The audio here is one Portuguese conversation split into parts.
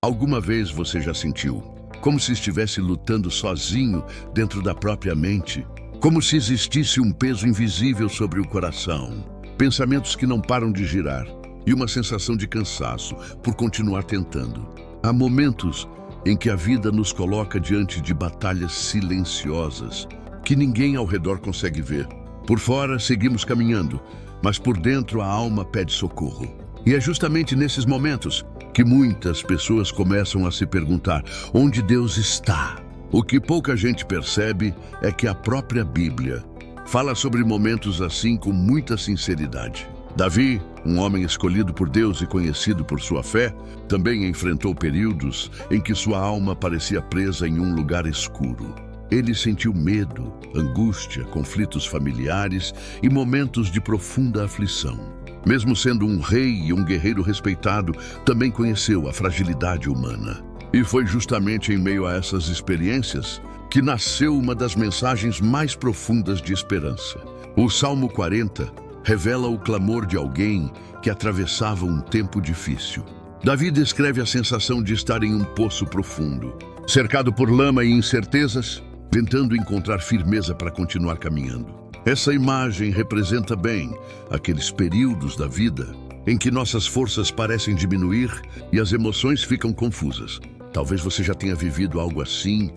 Alguma vez você já sentiu como se estivesse lutando sozinho dentro da própria mente? Como se existisse um peso invisível sobre o coração, pensamentos que não param de girar e uma sensação de cansaço por continuar tentando. Há momentos em que a vida nos coloca diante de batalhas silenciosas que ninguém ao redor consegue ver. Por fora seguimos caminhando, mas por dentro a alma pede socorro. E é justamente nesses momentos que muitas pessoas começam a se perguntar onde Deus está. O que pouca gente percebe é que a própria Bíblia fala sobre momentos assim com muita sinceridade. Davi, um homem escolhido por Deus e conhecido por sua fé, também enfrentou períodos em que sua alma parecia presa em um lugar escuro. Ele sentiu medo, angústia, conflitos familiares e momentos de profunda aflição. Mesmo sendo um rei e um guerreiro respeitado, também conheceu a fragilidade humana. E foi justamente em meio a essas experiências que nasceu uma das mensagens mais profundas de esperança. O Salmo 40 revela o clamor de alguém que atravessava um tempo difícil. Davi descreve a sensação de estar em um poço profundo, cercado por lama e incertezas, tentando encontrar firmeza para continuar caminhando. Essa imagem representa bem aqueles períodos da vida em que nossas forças parecem diminuir e as emoções ficam confusas. Talvez você já tenha vivido algo assim,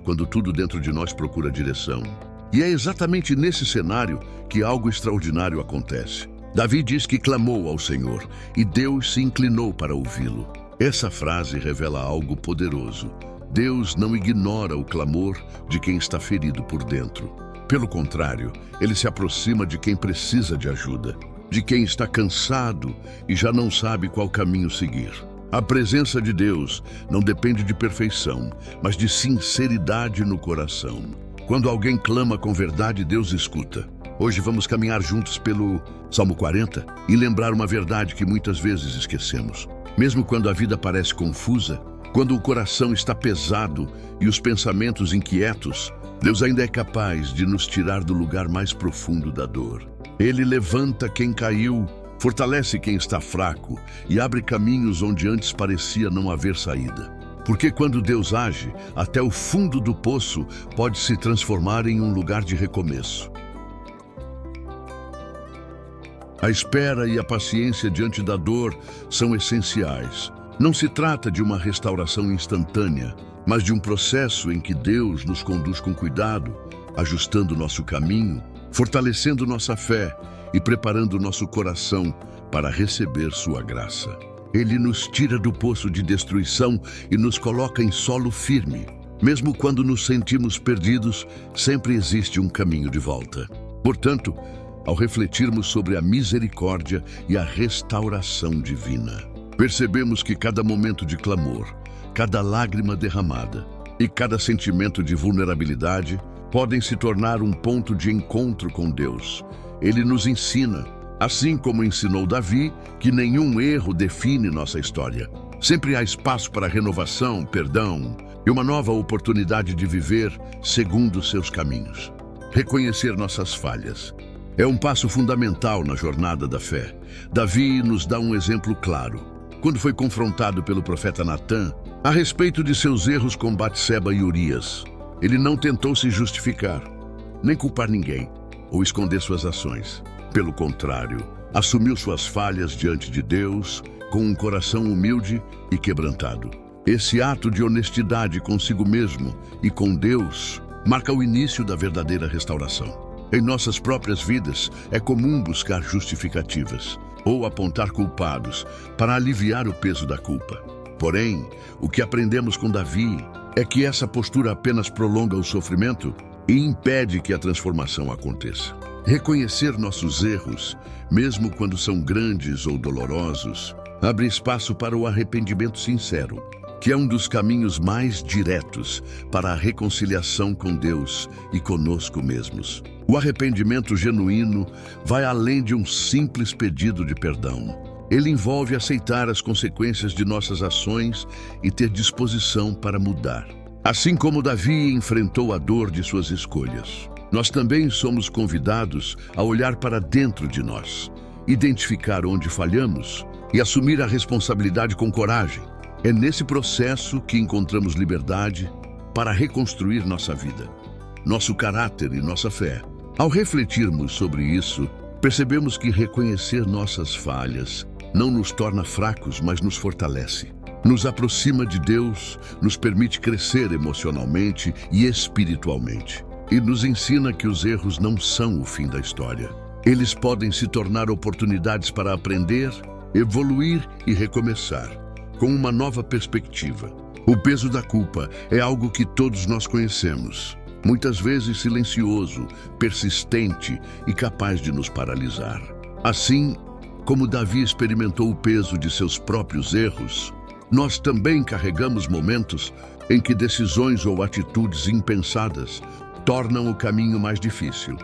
quando tudo dentro de nós procura direção. E é exatamente nesse cenário que algo extraordinário acontece. Davi diz que clamou ao Senhor e Deus se inclinou para ouvi-lo. Essa frase revela algo poderoso. Deus não ignora o clamor de quem está ferido por dentro. Pelo contrário, ele se aproxima de quem precisa de ajuda, de quem está cansado e já não sabe qual caminho seguir. A presença de Deus não depende de perfeição, mas de sinceridade no coração. Quando alguém clama com verdade, Deus escuta. Hoje vamos caminhar juntos pelo Salmo 40 e lembrar uma verdade que muitas vezes esquecemos. Mesmo quando a vida parece confusa, quando o coração está pesado e os pensamentos inquietos, Deus ainda é capaz de nos tirar do lugar mais profundo da dor. Ele levanta quem caiu, fortalece quem está fraco e abre caminhos onde antes parecia não haver saída. Porque quando Deus age, até o fundo do poço pode se transformar em um lugar de recomeço. A espera e a paciência diante da dor são essenciais. Não se trata de uma restauração instantânea, mas de um processo em que Deus nos conduz com cuidado, ajustando nosso caminho, fortalecendo nossa fé e preparando nosso coração para receber sua graça. Ele nos tira do poço de destruição e nos coloca em solo firme. Mesmo quando nos sentimos perdidos, sempre existe um caminho de volta. Portanto, ao refletirmos sobre a misericórdia e a restauração divina, percebemos que cada momento de clamor, cada lágrima derramada e cada sentimento de vulnerabilidade podem se tornar um ponto de encontro com Deus. Ele nos ensina, assim como ensinou Davi, que nenhum erro define nossa história. Sempre há espaço para renovação, perdão e uma nova oportunidade de viver segundo seus caminhos. Reconhecer nossas falhas é um passo fundamental na jornada da fé. Davi nos dá um exemplo claro. Quando foi confrontado pelo profeta Natã a respeito de seus erros com Batseba e Urias, ele não tentou se justificar, nem culpar ninguém ou esconder suas ações. Pelo contrário, assumiu suas falhas diante de Deus com um coração humilde e quebrantado. Esse ato de honestidade consigo mesmo e com Deus marca o início da verdadeira restauração. Em nossas próprias vidas, é comum buscar justificativas ou apontar culpados para aliviar o peso da culpa. Porém, o que aprendemos com Davi é que essa postura apenas prolonga o sofrimento e impede que a transformação aconteça. Reconhecer nossos erros, mesmo quando são grandes ou dolorosos, abre espaço para o arrependimento sincero, que é um dos caminhos mais diretos para a reconciliação com Deus e conosco mesmos. O arrependimento genuíno vai além de um simples pedido de perdão. Ele envolve aceitar as consequências de nossas ações e ter disposição para mudar. Assim como Davi enfrentou a dor de suas escolhas, nós também somos convidados a olhar para dentro de nós, identificar onde falhamos e assumir a responsabilidade com coragem. É nesse processo que encontramos liberdade para reconstruir nossa vida, nosso caráter e nossa fé. Ao refletirmos sobre isso, percebemos que reconhecer nossas falhas não nos torna fracos, mas nos fortalece. Nos aproxima de Deus, nos permite crescer emocionalmente e espiritualmente. E nos ensina que os erros não são o fim da história. Eles podem se tornar oportunidades para aprender, evoluir e recomeçar, com uma nova perspectiva. O peso da culpa é algo que todos nós conhecemos, muitas vezes silencioso, persistente e capaz de nos paralisar. Assim como Davi experimentou o peso de seus próprios erros, nós também carregamos momentos em que decisões ou atitudes impensadas tornam o caminho mais difícil.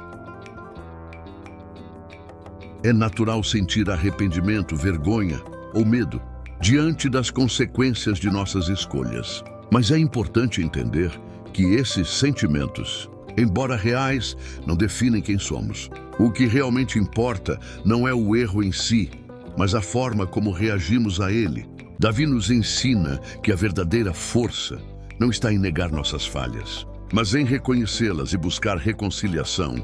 É natural sentir arrependimento, vergonha ou medo diante das consequências de nossas escolhas. Mas é importante entender que esses sentimentos, embora reais, não definem quem somos. O que realmente importa não é o erro em si, mas a forma como reagimos a ele. Davi nos ensina que a verdadeira força não está em negar nossas falhas, mas em reconhecê-las e buscar reconciliação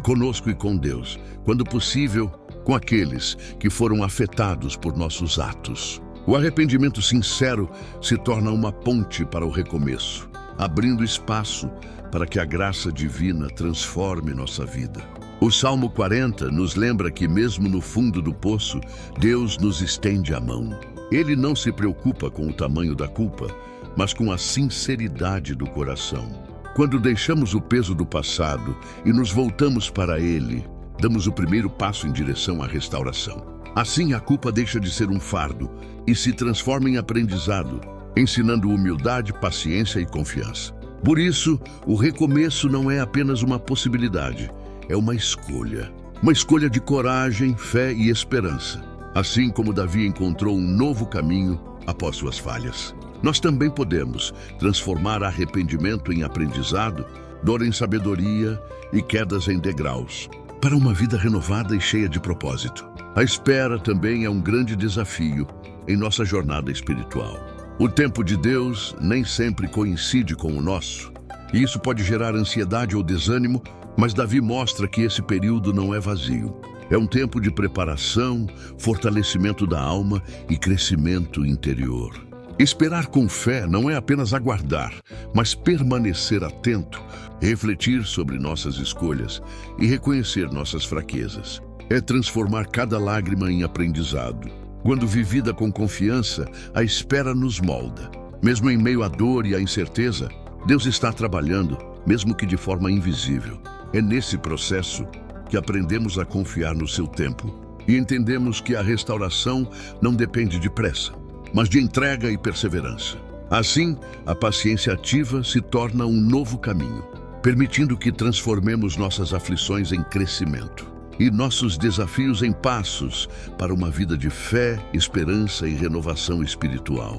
conosco e com Deus, quando possível, com aqueles que foram afetados por nossos atos. O arrependimento sincero se torna uma ponte para o recomeço, abrindo espaço para que a graça divina transforme nossa vida. O Salmo 40 nos lembra que mesmo no fundo do poço, Deus nos estende a mão. Ele não se preocupa com o tamanho da culpa, mas com a sinceridade do coração. Quando deixamos o peso do passado e nos voltamos para Ele, damos o primeiro passo em direção à restauração. Assim, a culpa deixa de ser um fardo e se transforma em aprendizado, ensinando humildade, paciência e confiança. Por isso, o recomeço não é apenas uma possibilidade, é uma escolha. Uma escolha de coragem, fé e esperança. Assim como Davi encontrou um novo caminho após suas falhas. Nós também podemos transformar arrependimento em aprendizado, dor em sabedoria e quedas em degraus, para uma vida renovada e cheia de propósito. A espera também é um grande desafio em nossa jornada espiritual. O tempo de Deus nem sempre coincide com o nosso, e isso pode gerar ansiedade ou desânimo, mas Davi mostra que esse período não é vazio. É um tempo de preparação, fortalecimento da alma e crescimento interior. Esperar com fé não é apenas aguardar, mas permanecer atento, refletir sobre nossas escolhas e reconhecer nossas fraquezas. É transformar cada lágrima em aprendizado. Quando vivida com confiança, a espera nos molda. Mesmo em meio à dor e à incerteza, Deus está trabalhando, mesmo que de forma invisível. É nesse processo que aprendemos a confiar no seu tempo e entendemos que a restauração não depende de pressa, mas de entrega e perseverança. Assim, a paciência ativa se torna um novo caminho, permitindo que transformemos nossas aflições em crescimento e nossos desafios em passos para uma vida de fé, esperança e renovação espiritual.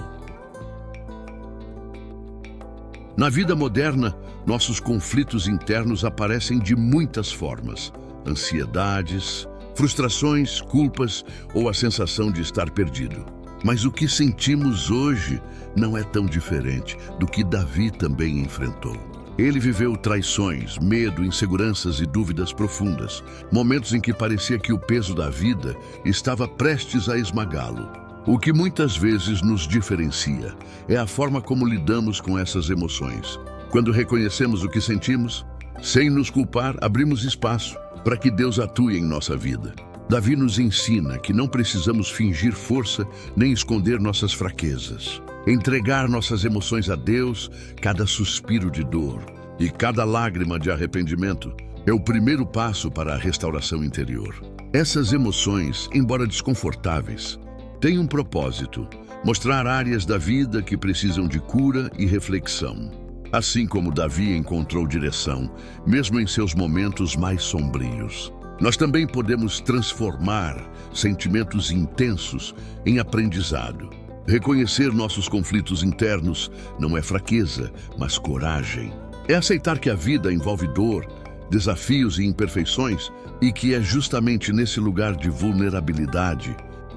Na vida moderna, nossos conflitos internos aparecem de muitas formas: ansiedades, frustrações, culpas ou a sensação de estar perdido. Mas o que sentimos hoje não é tão diferente do que Davi também enfrentou. Ele viveu traições, medo, inseguranças e dúvidas profundas, momentos em que parecia que o peso da vida estava prestes a esmagá-lo. O que muitas vezes nos diferencia é a forma como lidamos com essas emoções. Quando reconhecemos o que sentimos, sem nos culpar, abrimos espaço para que Deus atue em nossa vida. Davi nos ensina que não precisamos fingir força nem esconder nossas fraquezas. Entregar nossas emoções a Deus, cada suspiro de dor e cada lágrima de arrependimento, é o primeiro passo para a restauração interior. Essas emoções, embora desconfortáveis, têm um propósito: mostrar áreas da vida que precisam de cura e reflexão. Assim como Davi encontrou direção, mesmo em seus momentos mais sombrios. Nós também podemos transformar sentimentos intensos em aprendizado. Reconhecer nossos conflitos internos não é fraqueza, mas coragem. É aceitar que a vida envolve dor, desafios e imperfeições, e que é justamente nesse lugar de vulnerabilidade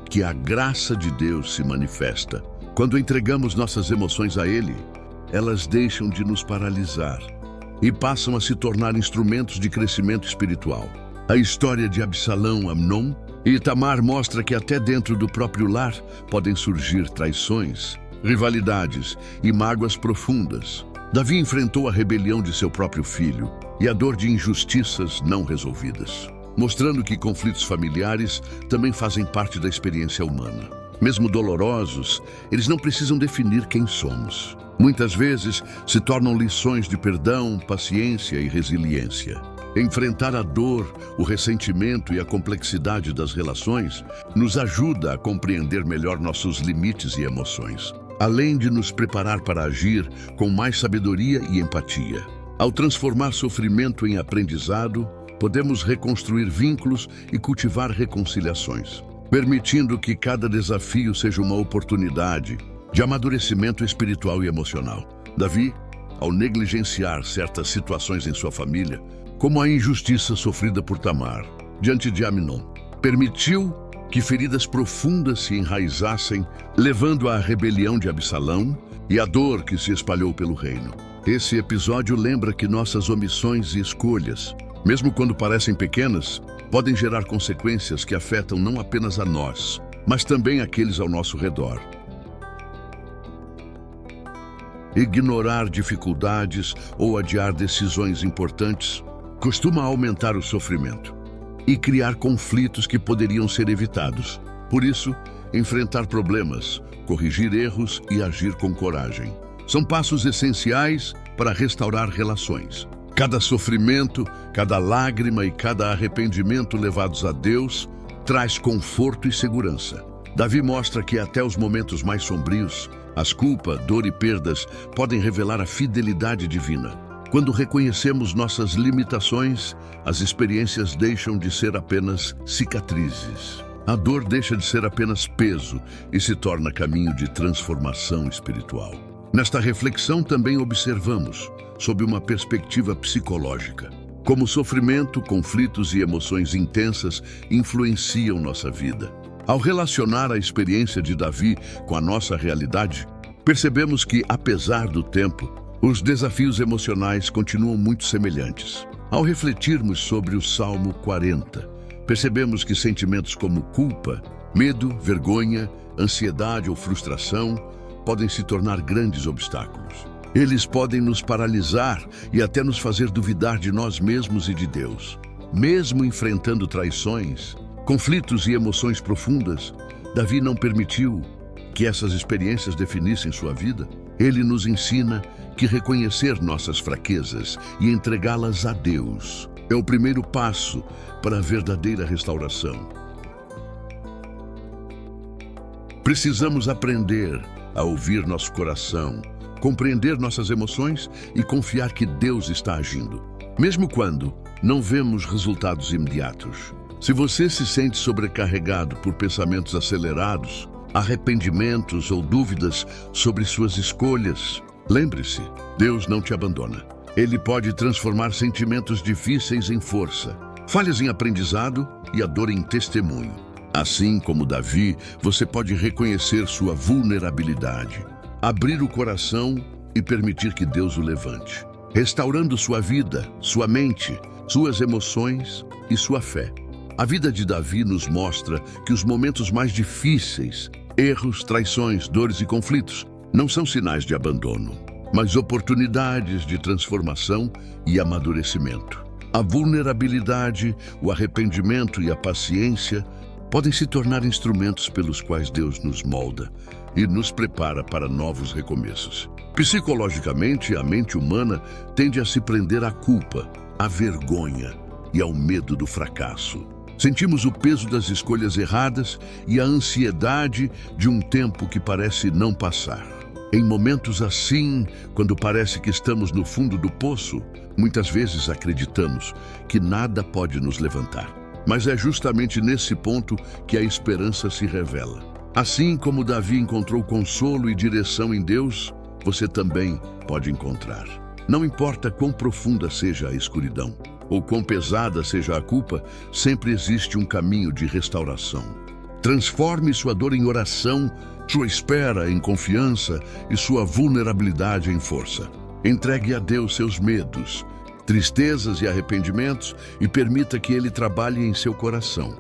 que a graça de Deus se manifesta, Quando entregamos nossas emoções a Ele, elas deixam de nos paralisar e passam a se tornar instrumentos de crescimento espiritual. A história de Absalão, Amnon e Tamar mostra que até dentro do próprio lar podem surgir traições, rivalidades e mágoas profundas. Davi enfrentou a rebelião de seu próprio filho e a dor de injustiças não resolvidas, mostrando que conflitos familiares também fazem parte da experiência humana. Mesmo dolorosos, eles não precisam definir quem somos. Muitas vezes se tornam lições de perdão, paciência e resiliência. Enfrentar a dor, o ressentimento e a complexidade das relações nos ajuda a compreender melhor nossos limites e emoções, além de nos preparar para agir com mais sabedoria e empatia. Ao transformar sofrimento em aprendizado, podemos reconstruir vínculos e cultivar reconciliações, permitindo que cada desafio seja uma oportunidade de amadurecimento espiritual e emocional. Davi, ao negligenciar certas situações em sua família, como a injustiça sofrida por Tamar diante de Amnon, permitiu que feridas profundas se enraizassem, levando à rebelião de Absalão e à dor que se espalhou pelo reino. Esse episódio lembra que nossas omissões e escolhas, mesmo quando parecem pequenas, podem gerar consequências que afetam não apenas a nós, mas também aqueles ao nosso redor. Ignorar dificuldades ou adiar decisões importantes costuma aumentar o sofrimento e criar conflitos que poderiam ser evitados. Por isso, enfrentar problemas, corrigir erros e agir com coragem são passos essenciais para restaurar relações. Cada sofrimento, cada lágrima e cada arrependimento levados a Deus traz conforto e segurança. Davi mostra que até os momentos mais sombrios, as culpas, dor e perdas podem revelar a fidelidade divina. Quando reconhecemos nossas limitações, as experiências deixam de ser apenas cicatrizes. A dor deixa de ser apenas peso e se torna caminho de transformação espiritual. Nesta reflexão também observamos, sob uma perspectiva psicológica, como sofrimento, conflitos e emoções intensas influenciam nossa vida. Ao relacionar a experiência de Davi com a nossa realidade, percebemos que, apesar do tempo, os desafios emocionais continuam muito semelhantes. Ao refletirmos sobre o Salmo 40, percebemos que sentimentos como culpa, medo, vergonha, ansiedade ou frustração podem se tornar grandes obstáculos. Eles podem nos paralisar e até nos fazer duvidar de nós mesmos e de Deus. Mesmo enfrentando traições, conflitos e emoções profundas, Davi não permitiu que essas experiências definissem sua vida. Ele nos ensina que reconhecer nossas fraquezas e entregá-las a Deus é o primeiro passo para a verdadeira restauração. Precisamos aprender a ouvir nosso coração, compreender nossas emoções e confiar que Deus está agindo, mesmo quando não vemos resultados imediatos. Se você se sente sobrecarregado por pensamentos acelerados, arrependimentos ou dúvidas sobre suas escolhas, lembre-se, Deus não te abandona. Ele pode transformar sentimentos difíceis em força, falhas em aprendizado e a dor em testemunho. Assim como Davi, você pode reconhecer sua vulnerabilidade, abrir o coração e permitir que Deus o levante, restaurando sua vida, sua mente, suas emoções e sua fé. A vida de Davi nos mostra que os momentos mais difíceis, erros, traições, dores e conflitos, não são sinais de abandono, mas oportunidades de transformação e amadurecimento. A vulnerabilidade, o arrependimento e a paciência podem se tornar instrumentos pelos quais Deus nos molda e nos prepara para novos recomeços. Psicologicamente, a mente humana tende a se prender à culpa, à vergonha e ao medo do fracasso. Sentimos o peso das escolhas erradas e a ansiedade de um tempo que parece não passar. Em momentos assim, quando parece que estamos no fundo do poço, muitas vezes acreditamos que nada pode nos levantar. Mas é justamente nesse ponto que a esperança se revela. Assim como Davi encontrou consolo e direção em Deus, você também pode encontrar. Não importa quão profunda seja a escuridão, ou quão pesada seja a culpa, sempre existe um caminho de restauração. Transforme sua dor em oração, sua espera em confiança e sua vulnerabilidade em força. Entregue a Deus seus medos, tristezas e arrependimentos e permita que Ele trabalhe em seu coração,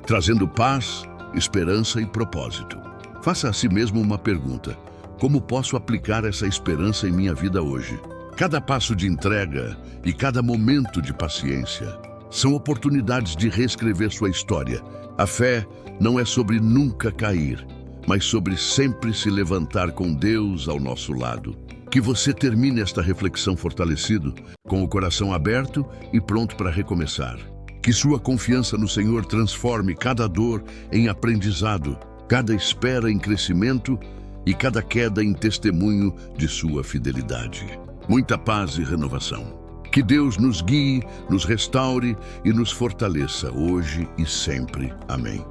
trazendo paz, esperança e propósito. Faça a si mesmo uma pergunta: como posso aplicar essa esperança em minha vida hoje? Cada passo de entrega e cada momento de paciência são oportunidades de reescrever sua história. A fé não é sobre nunca cair, mas sobre sempre se levantar com Deus ao nosso lado. Que você termine esta reflexão fortalecido, com o coração aberto e pronto para recomeçar. Que sua confiança no Senhor transforme cada dor em aprendizado, cada espera em crescimento e cada queda em testemunho de sua fidelidade. Muita paz e renovação. Que Deus nos guie, nos restaure e nos fortaleça hoje e sempre. Amém.